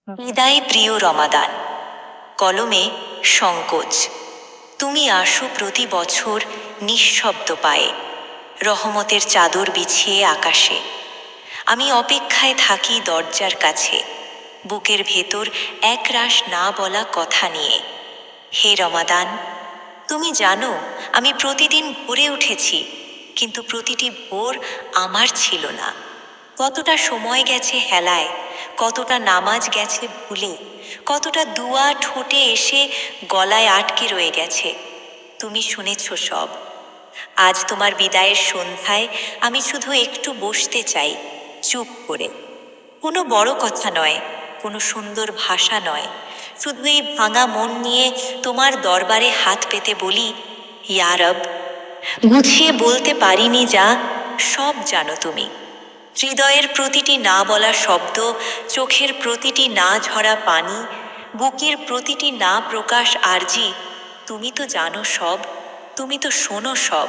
বিদায় প্রিয় রমাদান। কলমে সংকোচ। তুমি আসো প্রতি বছর নিঃশব্দ পায়ে, রহমতের চাদর বিছিয়ে আকাশে। আমি অপেক্ষায় থাকি দরজার কাছে, বুকের ভেতর একরাশ না বলা কথা নিয়ে। হে রমাদান, তুমি জানো আমি প্রতিদিন ভোরে উঠেছি, কিন্তু প্রতিটি ভোর আমার ছিল না। কতটা সময় গেছে হেলায়, কতটা নামাজ গেছে ভুলে, কতটা দুয়া ঠোঁটে এসে গলায় আটকে রয়ে গেছে। তুমি শুনেছ সব। আজ তোমার বিদায়ের সন্ধ্যায় আমি শুধু একটু বসতে চাই, চুপ করে। কোনো বড় কথা নয়, কোনো সুন্দর ভাষা নয়, শুধু এই ভাঙা মন নিয়ে তোমার দরবারে হাত পেতে বলি, ইয়া রব। গুছিয়ে বলতে পারিনি যা, সব জানো তুমি। হৃদয়ের প্রতিটি না বলা শব্দ, চোখের প্রতিটি না ঝরা পানি, বুকের প্রতিটি না প্রকাশ আরজি, তুমি তো জানো সব, তুমি তো শোনো সব।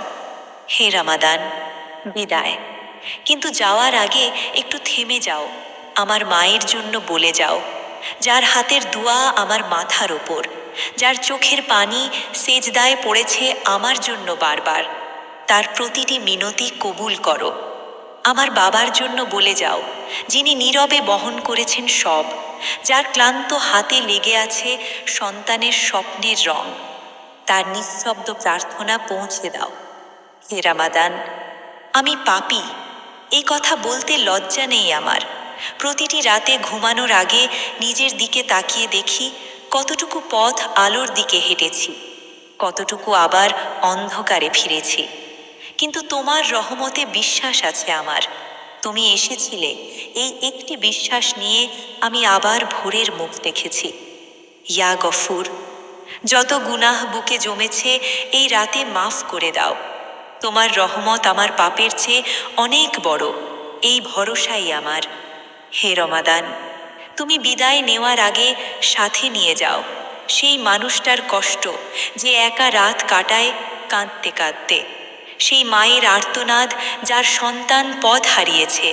হে রমাদান, বিদায়। কিন্তু যাওয়ার আগে একটু থেমে যাও, আমার মায়ের জন্য বলে যাও, যার হাতের দোয়া আমার মাথার ওপর, যার চোখের পানি সেজদায় পড়েছে আমার জন্য বারবার, তার প্রতিটি মিনতি কবুল করো। আমার বাবার জন্য বলে যাও, যিনি নীরবে বহন করেছেন সব, যার ক্লান্ত হাতে লেগে আছে সন্তানের স্বপ্নের রং, তার নিঃশব্দ প্রার্থনা পৌঁছে দাও। হে রমাদান, আমি পাপী, এই কথা বলতে লজ্জা নেই আমার। প্রতিটি রাতে ঘুমানোর আগে নিজের দিকে তাকিয়ে দেখি কতটুকু পথ আলোর দিকে হেঁটেছি, কতটুকু আবার অন্ধকারে ফিরেছি। কিন্তু তোমার রহমতে বিশ্বাস আছে আমার। তুমি এসেছিলে, এই একটি বিশ্বাস নিয়ে আমি আবার ভোরের মুখ দেখেছি। ইয়া গফুর, যত গুনাহ বুকে জমেছে এই রাতে মাফ করে দাও। তোমার রহমত আমার পাপের চেয়ে অনেক বড়, এই ভরসাই আমার। হে রমাদান, তুমি বিদায় নেওয়ার আগে সাথে নিয়ে যাও সেই মানুষটার কষ্ট, যে একা রাত কাটায় কাঁদতে কাঁদতে, সেই মায়ের আর্তনাদ যার সন্তান পথ হারিয়েছে,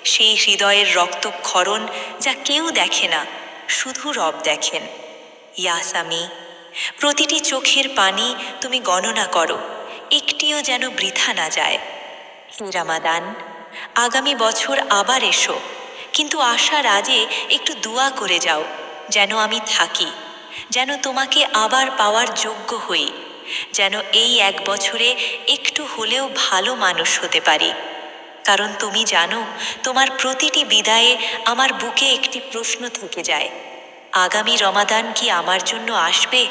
সেই হৃদয়ের রক্তক্ষরণ যা কেউ দেখে না, শুধু রব দেখেন। ইয়াসামি, প্রতিটি চোখের পানি তুমি গণনা করো, একটিও যেন বৃথা না যায়। হে রমাদান, আগামী বছর আবার এসো, কিন্তু আসার আগে একটু দোয়া করে যাও, যেন আমি থাকি, যেন তোমাকে আবার পাওয়ার যোগ্য হই, যেন এই এক বছরে একটু হলেও ভালো মানুষ হতে পারি। কারণ তুমি জানো, তোমার প্রতিটি বিদায়ে আমার বুকে একটি প্রশ্ন থেকে যায়, আগামী রমাদান কি আমার জন্য আসবে?